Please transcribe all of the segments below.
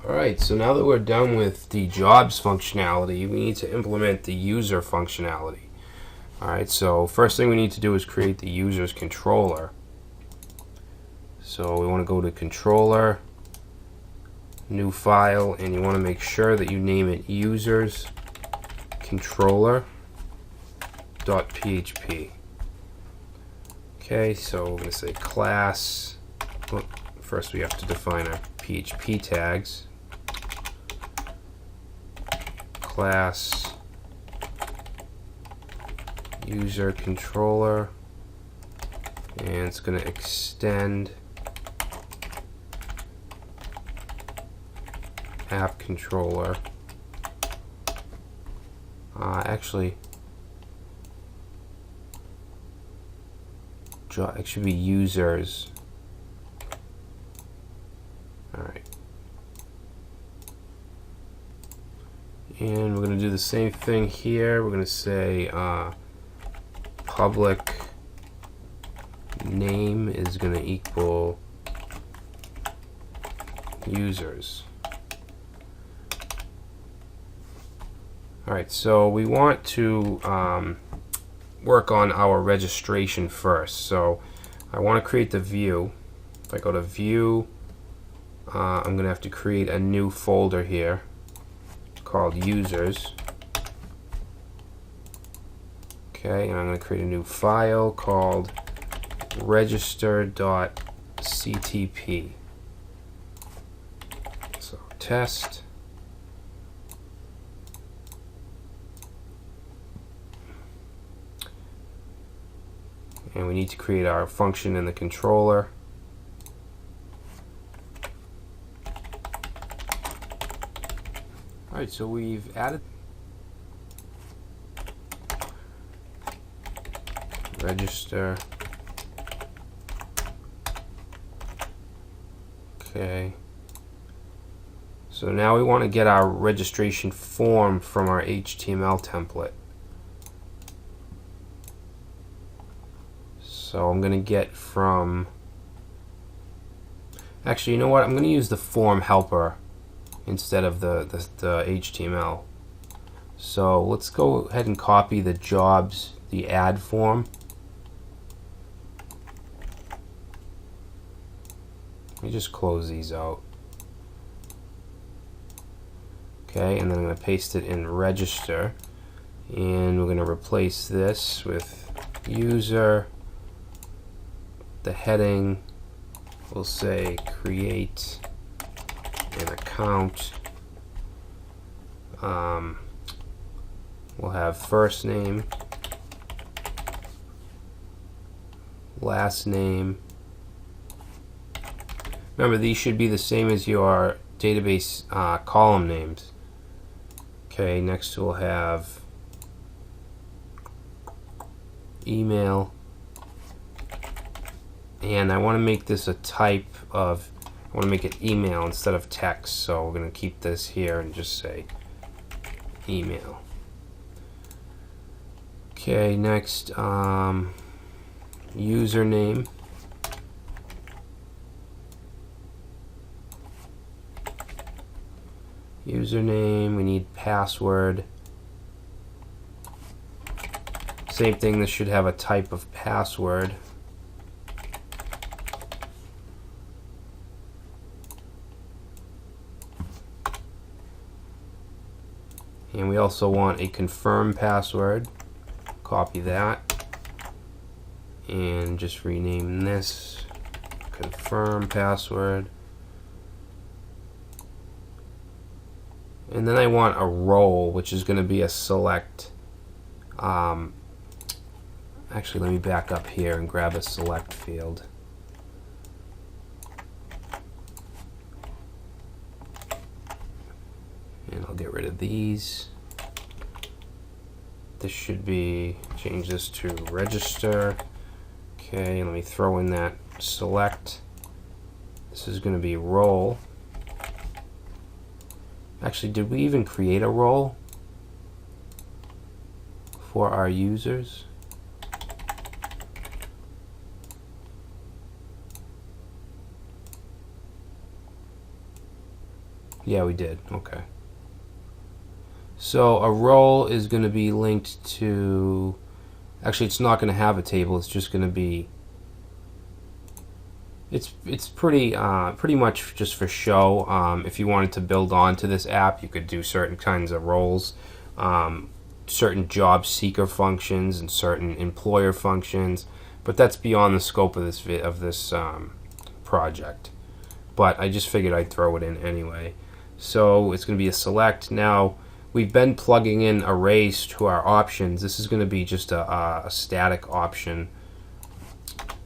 Alright, so now that we're done with the jobs functionality, we need to implement the user functionality. Alright, so first thing we need to do is create the user's controller. So we want to go to controller, new file, and you want to make sure that you name it users controller.php. Okay, so we're going to say class. Well, first we have to define our PHP tags. Class user controller, and it's going to extend app controller. Actually, it should be users. Alright. And we're going to do the same thing here. We're going to say public name is going to equal users. Alright, so we want to work on our registration first. So I want to create the view. If I go to view, I'm going to have to create a new folder here called users. Okay, and I'm going to create a new file called register.ctp. So test. And we need to create our function in the controller. Alright, so we've added register. Okay. So now we want to get our registration form from our HTML template. So I'm going to get from, actually, you know what? I'm going to use the form helper instead of the HTML. So let's go ahead and copy the jobs, the add form. Let me just close these out. Okay, and then I'm going to paste it in register, and we're going to replace this with user. The heading will say create an account. We'll have first name, last name. Remember, these should be the same as your database column names. Okay, next we'll have email. And I want to make this a type of, I want to make it email instead of text, so we're going to keep this here and just say email. Okay, next, username. Username, we need password. Same thing, this should have a type of password. And we also want a confirm password. Copy that and just rename this confirm password. And then I want a role, which is going to be a select. Actually, let me back up here and grab a select field. And I'll get rid of these. This should be, change this to register. Okay, let me throw in that select. This is going to be role. Actually, did we even create a role for our users? Yeah, we did. Okay. So a role is going to be linked to, actually it's not going to have a table, it's just going to be, it's pretty much just for show. If you wanted to build onto this app, you could do certain kinds of roles, certain job seeker functions and certain employer functions, but that's beyond the scope of this project. But I just figured I'd throw it in anyway. So it's going to be a select. Now we've been plugging in arrays to our options. This is going to be just a static option.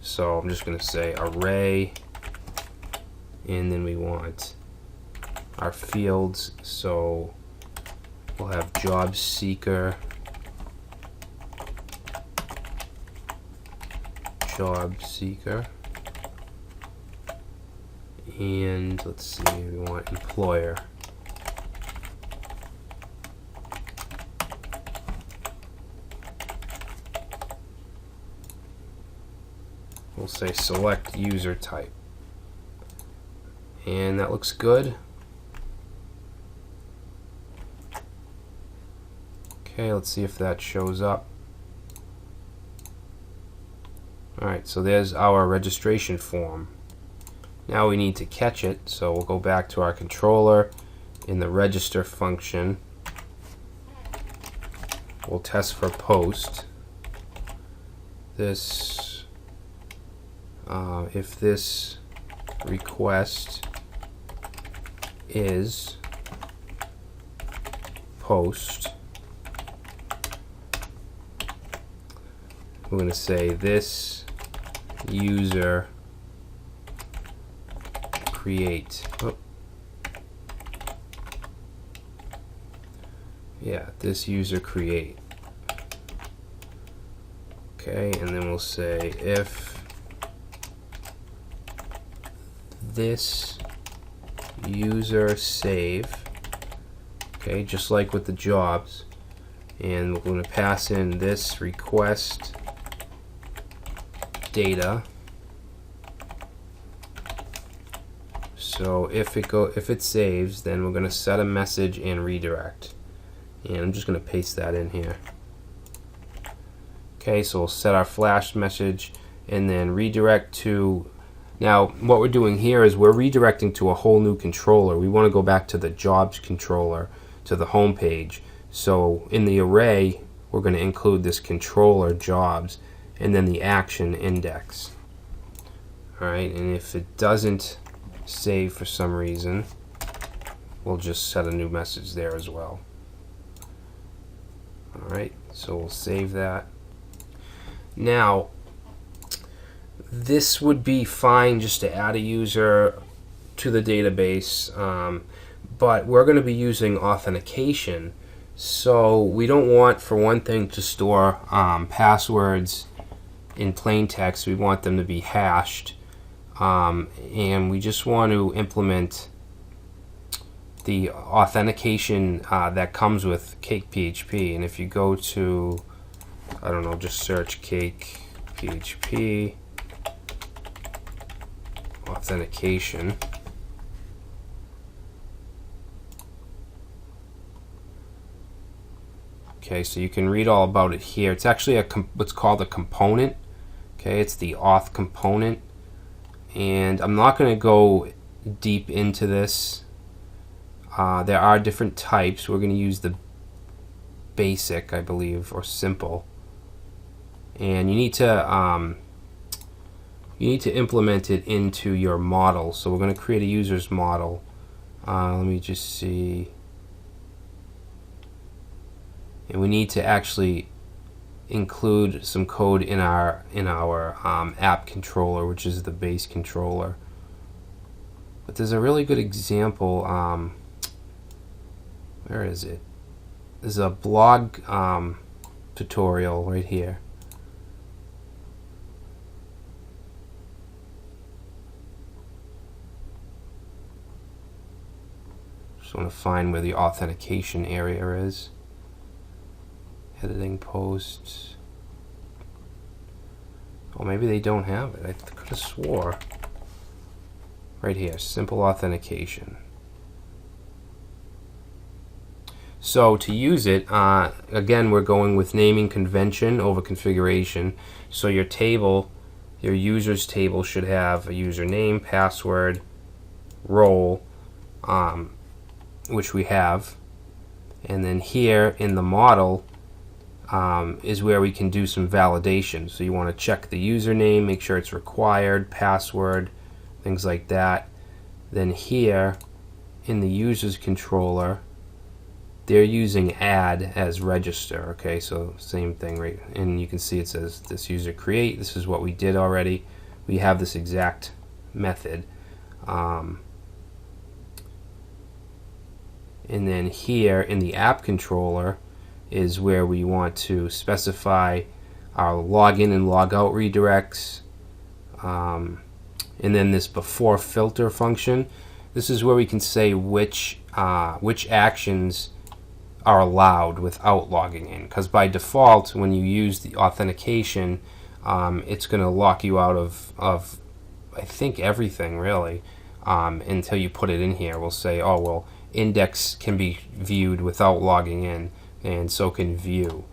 So I'm just going to say array, and then we want our fields. So we'll have job seeker, and let's see, we want employer. We'll say select user type, and that looks good. Okay, let's see if that shows up. Alright, so there's our registration form. Now we need to catch it, so we'll go back to our controller in the register function. We'll test for post. If this request is post, we're going to say this user create. This user create. Okay, and then we'll say if this user save. Okay, just like with the jobs, and we're going to pass in this request data. So if it saves, then we're going to set a message and redirect. And I'm just going to paste that in here. Okay, so we'll set our flash message and then redirect to. Now what we're doing here is we're redirecting to a whole new controller. We want to go back to the jobs controller, to the home page. So in the array, we're going to include this controller jobs and then the action index. Alright, and if it doesn't save for some reason, we'll just set a new message there as well. Alright, so we'll save that. Now, this would be fine just to add a user to the database, but we're going to be using authentication, so we don't want, for one thing, to store passwords in plain text. We want them to be hashed, and we just want to implement the authentication that comes with Cake PHP. And if you go to, I don't know, just search Cake PHP authentication. Okay, so you can read all about it here. It's actually what's called a component. Okay, it's the auth component, and I'm not going to go deep into this. There are different types. We're going to use the basic, I believe, or simple. And you need to implement it into your model. So we're going to create a user's model. Let me just see. And we need to actually include some code in our app controller, which is the base controller. But there's a really good example. Where is it? There's a blog tutorial right here. Just want to find where the authentication area is. Editing posts. Oh, maybe they don't have it. I could have swore. Right here, simple authentication. So to use it, again, we're going with naming convention over configuration. So your table, your users table should have a username, password, role, which we have. And then here in the model is where we can do some validation. So you want to check the username, make sure it's required, password, things like that. Then here in the users controller, they're using add as register. Okay, so same thing, right? And you can see it says this user create. This is what we did already. We have this exact method. And then here in the app controller is where we want to specify our login and logout redirects. And then this before filter function. This is where we can say which actions are allowed without logging in, because by default when you use the authentication it's going to lock you out of I think everything really until you put it in here. We'll say, oh well, index can be viewed without logging in, and so can view.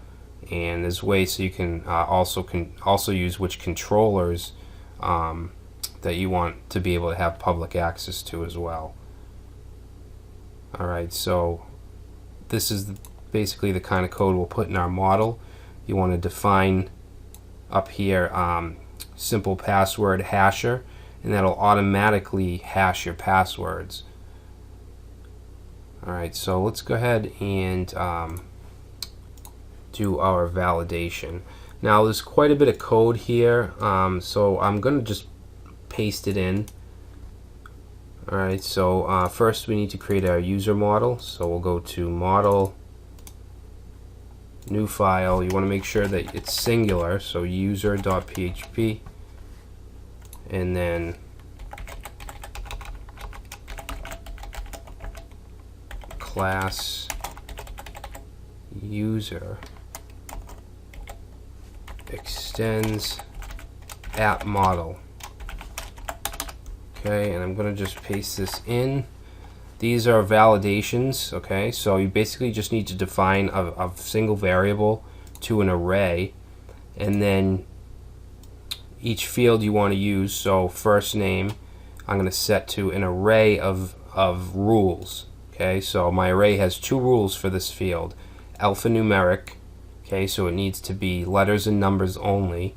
And there's ways so you can also use which controllers that you want to be able to have public access to as well. Alright, so this is basically the kind of code we'll put in our model. You want to define up here simple password hasher, and that'll automatically hash your passwords. Alright, so let's go ahead and do our validation. Now there's quite a bit of code here, so I'm going to just paste it in. Alright, so first we need to create our user model. So we'll go to model, new file. You want to make sure that it's singular, so user.php, and then class user extends app model. Okay, and I'm going to just paste this in. These are validations. Okay, so you basically just need to define a single variable to an array, and then each field you want to use. So first name, I'm going to set to an array of rules. Okay, so my array has two rules for this field: alphanumeric. Okay, so it needs to be letters and numbers only,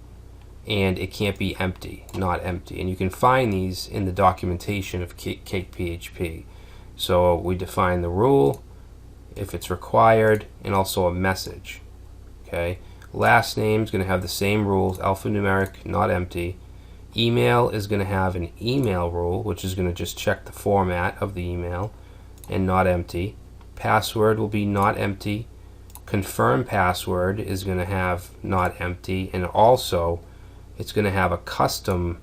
and it can't be empty, not empty. And you can find these in the documentation of CakePHP. So we define the rule, if it's required, and also a message. Okay. Last name is going to have the same rules, alphanumeric, not empty. Email is going to have an email rule, which is going to just check the format of the email, and not empty. Password will be not empty. Confirm password is going to have not empty, and also it's going to have a custom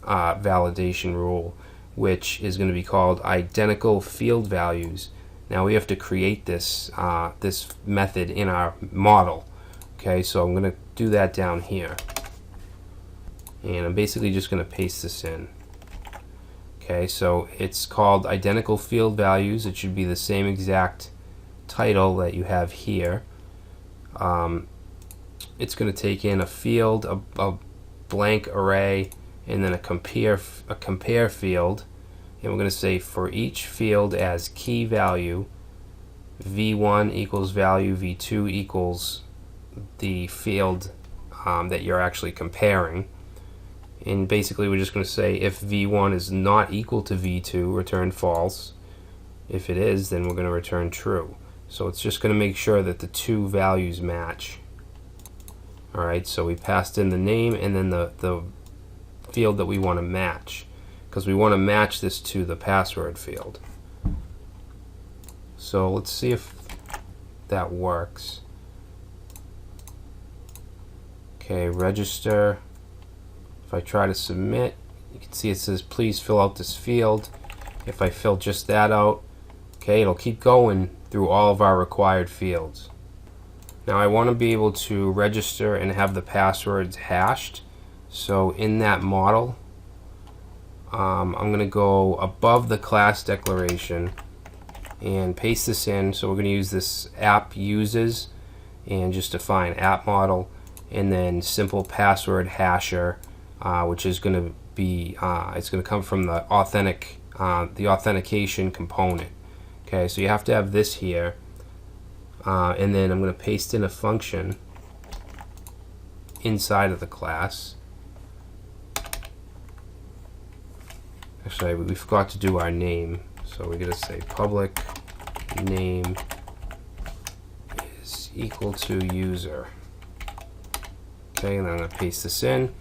validation rule, which is going to be called identical field values. Now we have to create this this method in our model. Okay, so I'm going to do that down here, and I'm basically just going to paste this in. Okay, so it's called identical field values. It should be the same exact title that you have here. It's going to take in a field, a blank array, and then a compare field, and we're going to say for each field as key value, v1 equals value, v2 equals the field that you're actually comparing. And basically we're just going to say if v1 is not equal to v2, return false. If it is, then we're going to return true. So it's just going to make sure that the two values match. Alright, so we passed in the name and then the field that we want to match, because we want to match this to the password field. So let's see if that works. Okay, register. If I try to submit, you can see it says please fill out this field. If I fill just that out, okay, it'll keep going through all of our required fields. Now I want to be able to register and have the passwords hashed. So in that model, I'm going to go above the class declaration, and paste this in. So we're going to use this app uses and just define app model, and then simple password hasher, which is going to be it's going to come from the authentication component. Okay, so you have to have this here, and then I'm going to paste in a function inside of the class. Actually, we forgot to do our name, so we're going to say public name is equal to user. Okay, and then I'm going to paste this in.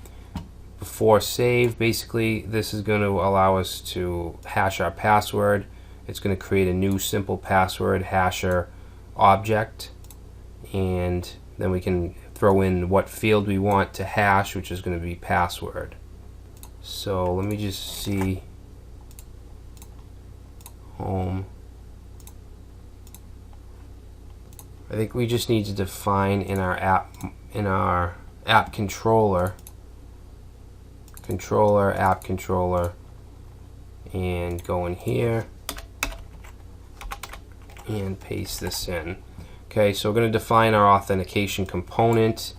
Before save, basically this is going to allow us to hash our password. It's going to create a new simple password hasher object, and then we can throw in what field we want to hash, which is going to be password. So let me just see. Home. I think we just need to define in our app controller, app controller, and go in here and paste this in. Okay, so we're going to define our authentication component.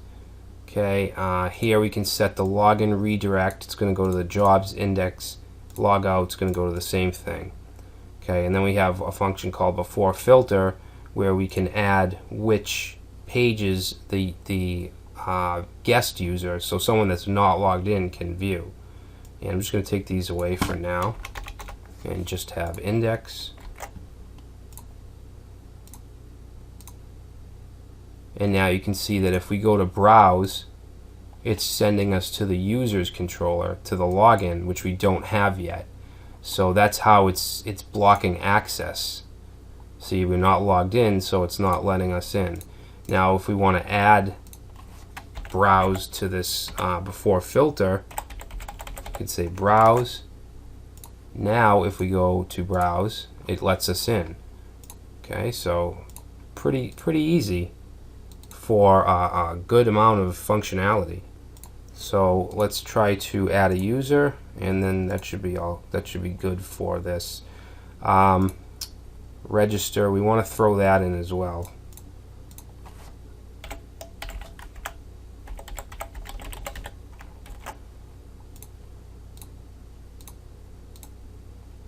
Okay, here we can set the login redirect. It's going to go to the jobs index. Logout, it's going to go to the same thing. Okay, and then we have a function called before filter, where we can add which pages the guest user, so someone that's not logged in, can view. And I'm just going to take these away for now and just have index. And now you can see that if we go to browse, it's sending us to the user's controller, to the login, which we don't have yet. So that's how it's blocking access. See, we're not logged in, so it's not letting us in. Now if we want to add browse to this before filter, you could say browse. Now if we go to browse, it lets us in. Okay, so pretty easy for a good amount of functionality. So let's try to add a user, and then that should be all. That should be good for this. Register, we want to throw that in as well.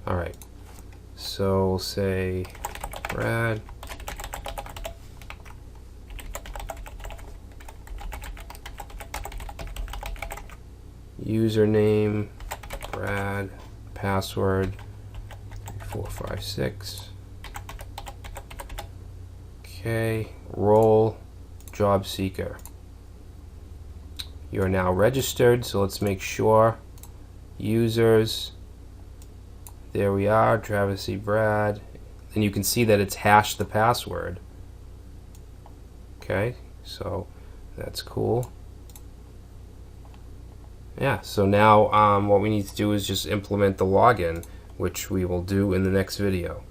Alright, so we'll say Brad. Username, Brad, password, 3456. Okay, role, job seeker. You're now registered, so let's make sure. Users, there we are, Travis C. Brad. And you can see that it's hashed the password. Okay, so that's cool. Yeah, so now what we need to do is just implement the login, which we will do in the next video.